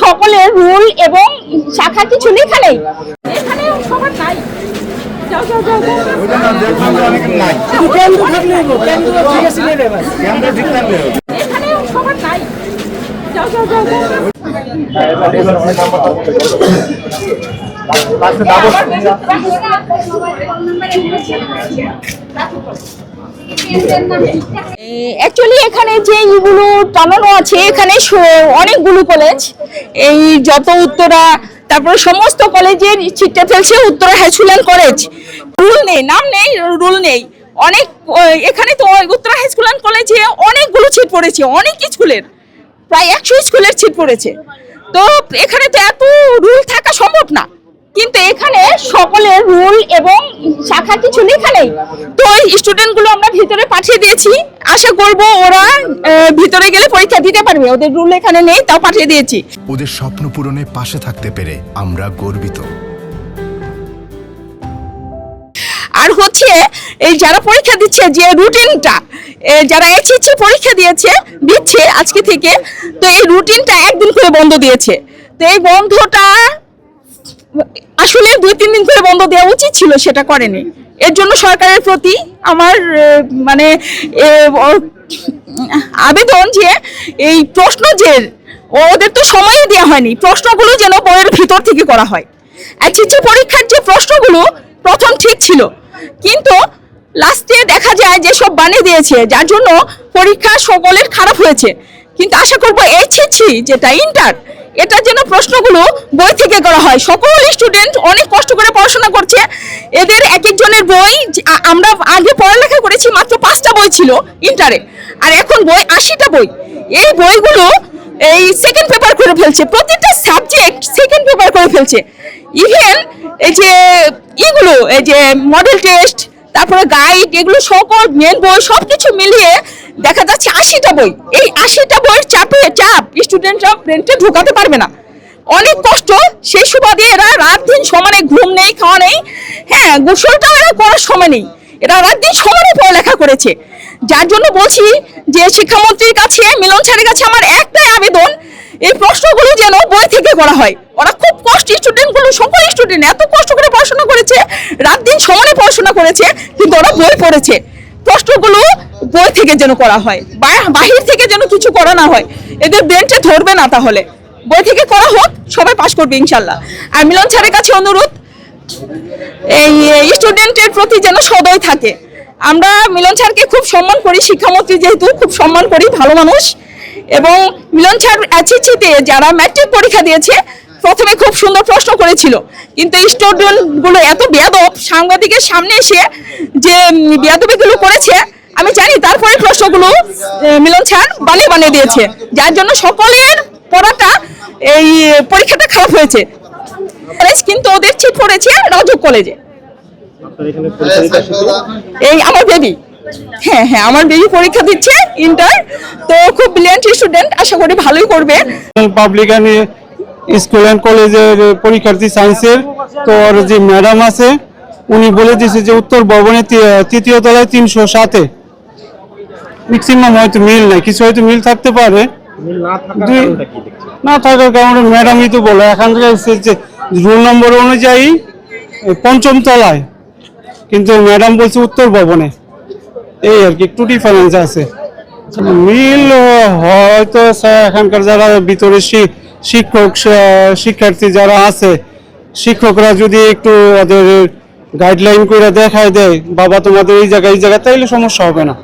সকলের রুল এবং শাখা কিছু লেখা নেই। এখানে সবার নাই। যাও যাও যাও এখানে সবার নাই। যাও যাও যাও অ্যাকচুয়ালি এখানে যে ইগুলো টানানো আছে, এখানে অনেকগুলো কলেজ, এই যত উত্তরা, তারপরে সমস্ত কলেজের ছিটটা ফেলছে Uttara high school and college. Rule নেই, নাম নেই, রুল নেই। অনেক এখানে তো উত্তরা হাই স্কুল অ্যান্ড কলেজে অনেকগুলো ছিট পড়েছে, অনেক স্কুলের প্রায় 100 স্কুলের ছিট পড়েছে। তো এখানে তো এত রুল থাকা সম্ভব না, কিন্তু এখানে সকলের রুল এবং শাখা কিছু লেখা নেই। তো স্টুডেন্টগুলো আমরা ভিতরে পাঠিয়ে দিয়েছি, আশা করব ওরা ভিতরে গেলে পরীক্ষা দিতে পারবে। ওদের রুল এখানে নেই, তাও পাঠিয়ে দিয়েছি। ওদের স্বপ্ন পূরণে পাশে থাকতে পেরে আমরা গর্বিত। আর হচ্ছে এই যারা পরীক্ষা দিচ্ছে, যে রুটিনটা যারা এইচএসসি পরীক্ষা দিচ্ছে আজকে থেকে, তো এই রুটিনটা একদিন করে বন্ধ দিয়েছে। তো এই বন্ধটা আসলে 2-3 দিন করে বন্ধ দেওয়া উচিত ছিল, সেটা করেনি। এর জন্য সরকারের প্রতি আমার মানে আবেদন যে এই প্রশ্ন যে ওদের তো সময়ই দেওয়া হয়নি, প্রশ্নগুলো যেন বইয়ের ভিতর থেকে করা হয়। এইচএসসি পরীক্ষার যে প্রশ্নগুলো প্রথম ঠিক ছিল, কিন্তু লাস্টে দেখা যায় যে সব বানিয়ে দিয়েছে, যার জন্য পরীক্ষা সকলের খারাপ হয়েছে। কিন্তু আশা করবো এইচএসসি যেটা ইন্টার, এটা যেন প্রশ্নগুলো বই থেকে করা হয়। সকল স্টুডেন্ট অনেক কষ্ট করে পড়াশোনা করছে, এদের এক একজনের বই, আমরা আগে পড়ালেখা করেছি মাত্র 5টা বই ছিল ইন্টারে, আর এখন বই 80টা বই। এই বইগুলো এই সেকেন্ড পেপার করে ফেলছে, প্রতিটা সাবজেক্ট সেকেন্ড পেপার করে ফেলছে। ইভেন এই যে এগুলো, এই যে মডেল টেস্ট, তারপরে গাইড, এগুলো সকল মেন বই সবকিছু মিলিয়ে দেখা যাচ্ছে 80টা বই। এই 80টা বইয়ের চাপ স্টুডেন্টরা ব্রেনটা ঢোকাতে পারবে না, অনেক কষ্ট। সেই সুবাদে এরা রাত দিন সমানে, ঘুম নেই, খাওয়া নেই, হ্যাঁ গোসলটাও এরা করার সময় নেই, এরা রাত দিন সমানে পড়ালেখা করেছে। যার জন্য বলছি যে শিক্ষামন্ত্রীর কাছে, মিলন স্যারের কাছে আমার একটাই আবেদন, এই প্রশ্নগুলো যেন বই থেকে করা হয়। ওরা খুব কষ্ট, স্টুডেন্টগুলো, সকল স্টুডেন্ট এত কষ্ট করে পড়াশোনা করেছে, রাত দিন সমানে পড়াশোনা করেছে, কিন্তু ওরা বই পড়েছে। প্রশ্নগুলো বই থেকে যেন করা হয়, বাহির থেকে যেন কিছু করা না হয়, এদের ব্রেনটা ধরবে না। তাহলে বই থেকে করা হোক, সবাই পাস করবে ইনশাল্লাহ। আর মিলন স্যারের কাছে অনুরোধ, এই স্টুডেন্টের প্রতি যেন সদয় থাকে। আমরা মিলন স্যারকে খুব সম্মান করি, শিক্ষামন্ত্রী যেহেতু খুব সম্মান করি, ভালো মানুষ। এবং মিলন স্যার এইচএসসিতে যারা ম্যাট্রিক পরীক্ষা দিয়েছে, প্রথমে খুব সুন্দর প্রশ্ন করেছিল, কিন্তু স্টুডেন্টগুলো এত বেয়াদব, সাংবাদিকের সামনে এসে যে বেয়াদবিগুলো করেছে আমি জানি, তারপরে প্রশ্নগুলো মিলন স্যার বানিয়ে দিয়েছে, যার জন্য সকলের পড়াটা, এই পরীক্ষাটা খারাপ হয়েছে। কিন্তু ওদের ছিট পড়েছে রাজক কলেজে। এই আমার বেবি, হ্যাঁ হ্যাঁ আমার বেবি পরীক্ষা দিচ্ছে ইন্টার, তো খুব ব্রিলিয়ান্ট স্টুডেন্ট, আশা করি ভালোই করবে। পাবলিক স্কুল অ্যান্ড কলেজের পরীক্ষার্থী সায়েন্সের তো যে ম্যাডাম আছে, উনি বলে দিয়েছে যে উত্তর ভবনের 3য় তলায় 307-এ ম্যাক্সিমাম হয়তো মিল নাই, কিছু হয়তো মিল থাকতে পারে, না থাকার কারণে ম্যাডামই তো বলে এখান থেকে রোল নম্বর অনুযায়ী 5ম তলায়, কিন্তু ম্যাডাম বলছে উত্তর ভবনে। এই আর কি একটু ডিফারেন্স আছে। মিল হয়তো এখানকার যারা ভিতরে শিক্ষক শিক্ষার্থী যারা আছে, শিক্ষকরা যদি একটু ওদের গাইডলাইন করে দেখায় দেয়, বাবা তোমাদের এই জায়গায় তাইলে সমস্যা হবে না।